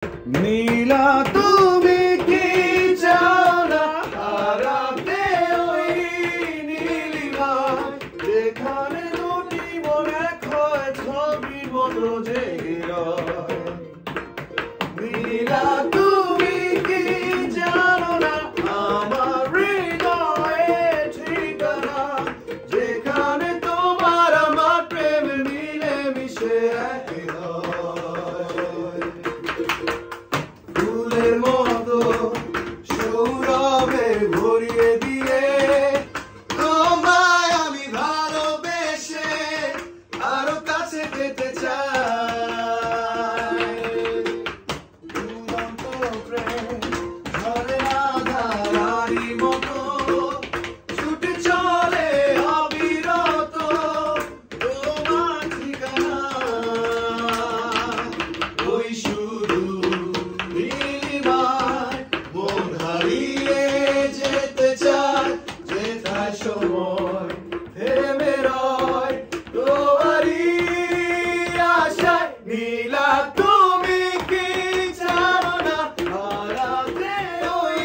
নীলা তুমি কি চাও না হারাতে ওই নীলিমায় যেখানে দুটি মন এক হয় ছবির মতো জেগে রয়। নীলা তুমি কি জানো না আমার হৃদয়ে ঠিকানা যেখানে তোমার আমার প্রেম মিলে মিশে এক হয়। ফুলের মতো সৌরভে ভরিয়ে দিয়ে তোমায় আমি ভালোবেসে আরো কাছে পেতে চাই। দুরন্ত প্রেম ধরে না ধারারি মতো ছুটে চলে অবিরত তোমার ঠিকানা ওই শুধু নীলিমায় মন হারিয়ে যেতে চায় যেথায় সময় থেমে রয় তোমারই আশায়। নীলা তুমি কি জানো না হারাতে ওই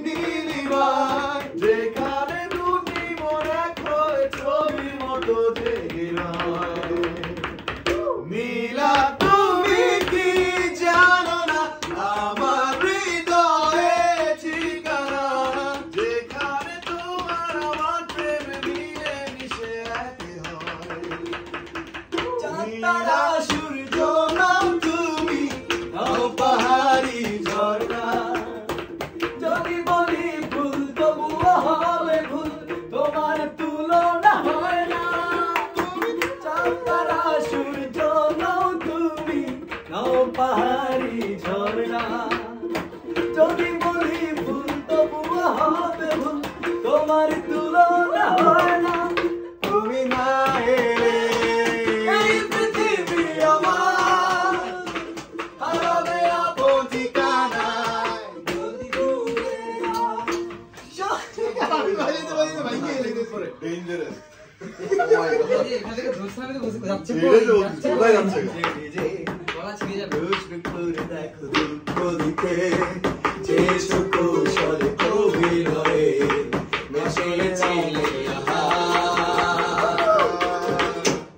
নীলিমায় যেখানে দুটি মন এক হয়ে ছবির মতো জেগে রয়। নীলা তুমি কি জানো না আমার হৃদয়ে ঠিকানা যেখানে তোমার আমার প্রেম মিলে মিশে এক হয়। নীলা সূর্য নাও তুমি নাও পাহাড়ি ঝর্ণা যদি বলি ভুল তবুও হবে ভুল তোমার তুলনা হয় না। চাঁদ তারা সূর্য নাও তুমি নাও পাহাড়ি ঝর্ণা যদি বলি ভুল তবুও হবে ভুল তোমার তুলনা হয় না। তুমি না এলে এই পৃথিবী আমার হারাবে আপন ঠিকানায়। যদি দূরে ডেঞ্জারাস যে সুকুশলে অভিনয়ে মেশেছিলে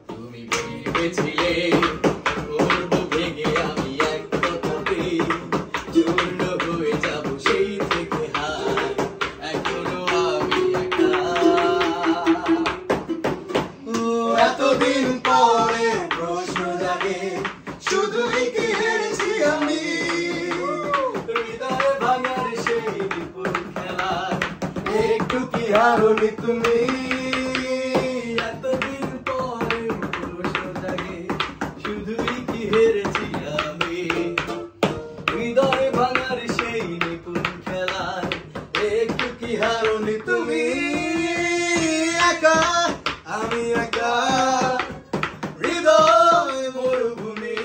তুমি ভেবেছিলে করব ভেঙে আমি এক কথাতে চূর্ণ হয়ে যাব সেই থেকে হায় এখনো আমি একা। এতদিন পরে প্রশ্ন জাগে শুধুই কি হেরেছি আমি হৃদয় ভাঙার সেই বিপুল খেলা একটু কি হারনি তুমি। এতদিন পরে প্রশ্ন জাগে শুধুই কি হেরেছি আমি হৃদয় ভাঙার সেই বিপুল খেলা একটু কি হারনি তুমি। একা আমি একা হৃদয় মরুভূমি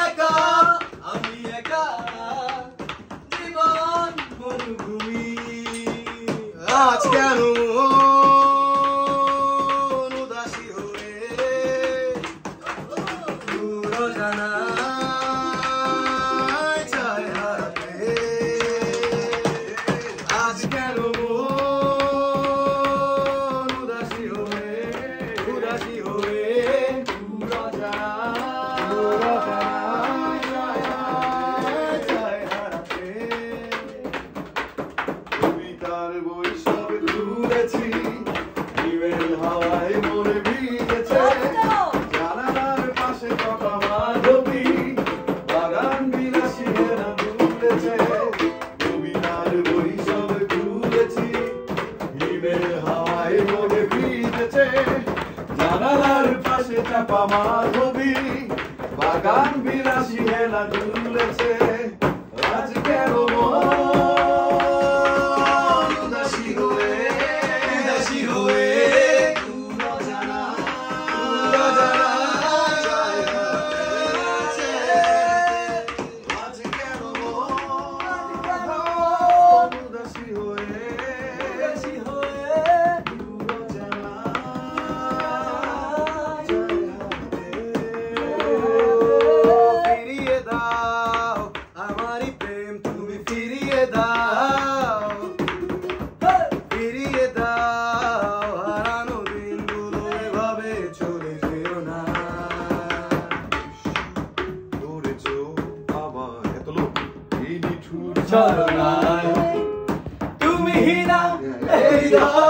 একা আমি একা জীবন মরুভূমি। আজ কেন উদাসী হয়ে দূর জানায় চায় হারাতে। আজ কেন উদাসী হয়ে দূর জানায় চায় হারাতে। কবিতার বই সব তুলেছি ইমেল হাওয়ায় মনে ভিজেছে জানালার পাশে কথা মাধবী বাগান বিলাসী হেনা তুলেছে। কবিতার বই সব তুলেছি ইমেল হাওয়ায় মনে ভিজেছে জানালার পাশে চাপা মাধবী বাগান বিলাসী হেনা তুলেছে। আজ কেন উদাসী হয়ে দূর জানায় চায় হারাতে। আজ কেন উদাসী হয়ে দূর জানায় চায় হারাতে। ফিরিয়ে দাও ছলনায় তুমি না এই হৃদয়